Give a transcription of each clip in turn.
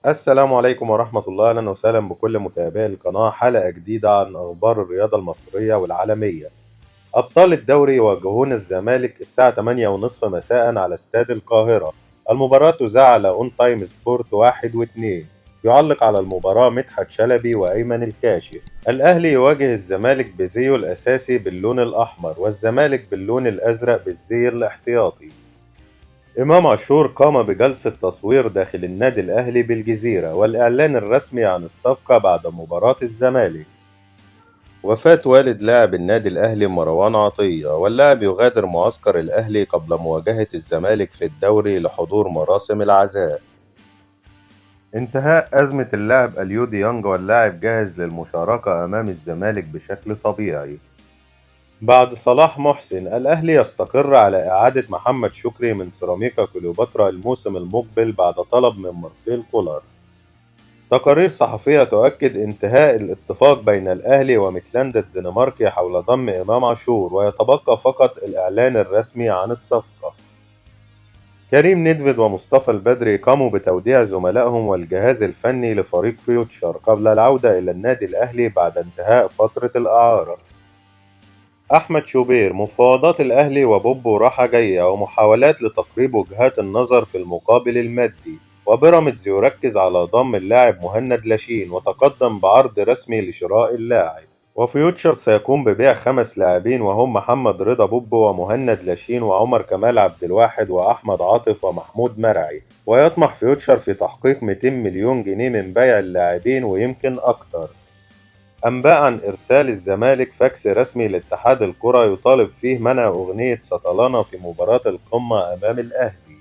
السلام عليكم ورحمة الله، أهلا وسهلا بكل متابعي القناة. حلقة جديدة عن أخبار الرياضة المصرية والعالمية. أبطال الدوري يواجهون الزمالك الساعة 8:30 مساء على استاد القاهرة. المباراة تذاع على أون تايم سبورت 1 و2. يعلق على المباراة مدحت شلبي وأيمن الكاشف. الأهلي يواجه الزمالك بزيه الأساسي باللون الأحمر، والزمالك باللون الأزرق بالزي الاحتياطي. إمام عاشور قام بجلسة تصوير داخل النادي الأهلي بالجزيرة، والإعلان الرسمي عن الصفقة بعد مباراة الزمالك. وفاة والد لاعب النادي الأهلي مروان عطية، واللاعب يغادر معسكر الأهلي قبل مواجهة الزمالك في الدوري لحضور مراسم العزاء. انتهاء أزمة اللاعب أليو ديانج، واللاعب جاهز للمشاركة أمام الزمالك بشكل طبيعي. بعد صلاح محسن، الأهلي يستقر على إعادة محمد شكري من سيراميكا كليوباترا الموسم المقبل بعد طلب من مارسيل كولر. تقارير صحفية تؤكد انتهاء الاتفاق بين الأهلي وميتلاند الدنماركي حول ضم إمام عاشور، ويتبقى فقط الإعلان الرسمي عن الصفقة. كريم ندفد ومصطفى البدري قاموا بتوديع زملائهم والجهاز الفني لفريق فيوتشر قبل العودة إلى النادي الأهلي بعد انتهاء فترة الإعارة. أحمد شوبير، مفاوضات الأهلي وبوبو راحة جاية ومحاولات لتقريب وجهات النظر في المقابل المادي. وبيراميدز يركز على ضم اللاعب مهند لاشين وتقدم بعرض رسمي لشراء اللاعب. وفيوتشر سيقوم ببيع 5 لاعبين، وهم محمد رضا بوبو ومهند لاشين وعمر كمال عبد الواحد وأحمد عاطف ومحمود مرعي. ويطمح فيوتشر في تحقيق 200 مليون جنيه من بيع اللاعبين ويمكن أكتر. أنباء عن إرسال الزمالك فاكس رسمي لاتحاد الكرة يطالب فيه منع أغنية سطلانة في مباراة القمة أمام الأهلي.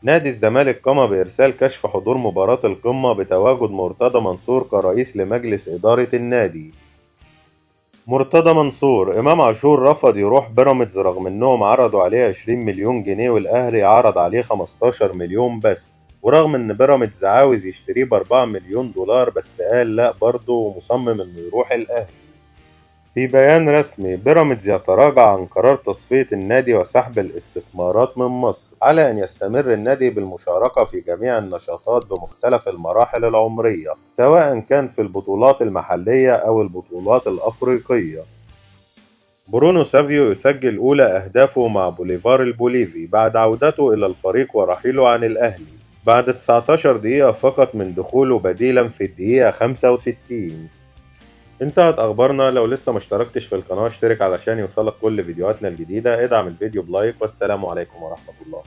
نادي الزمالك قام بإرسال كشف حضور مباراة القمة بتواجد مرتضى منصور كرئيس لمجلس إدارة النادي. مرتضى منصور: إمام عاشور رفض يروح بيراميدز رغم إنهم عرضوا عليه 20 مليون جنيه والأهلي عرض عليه 15 مليون بس، ورغم إن بيراميدز عاوز يشتريه ب4 مليون دولار، بس قال لأ برضه ومصمم إنه يروح الأهلي. في بيان رسمي، بيراميدز يتراجع عن قرار تصفية النادي وسحب الاستثمارات من مصر، على أن يستمر النادي بالمشاركة في جميع النشاطات بمختلف المراحل العمرية، سواء كان في البطولات المحلية أو البطولات الأفريقية. برونو سافيو يسجل أولى أهدافه مع بوليفار البوليفي بعد عودته إلى الفريق ورحيله عن الأهلي، بعد 19 دقيقة فقط من دخوله بديلا في الدقيقة 65. انتهت اخبارنا. لو لسه ما اشتركتش في القناة اشترك علشان يوصلك كل فيديوهاتنا الجديدة. ادعم الفيديو بلايك، والسلام عليكم ورحمة الله.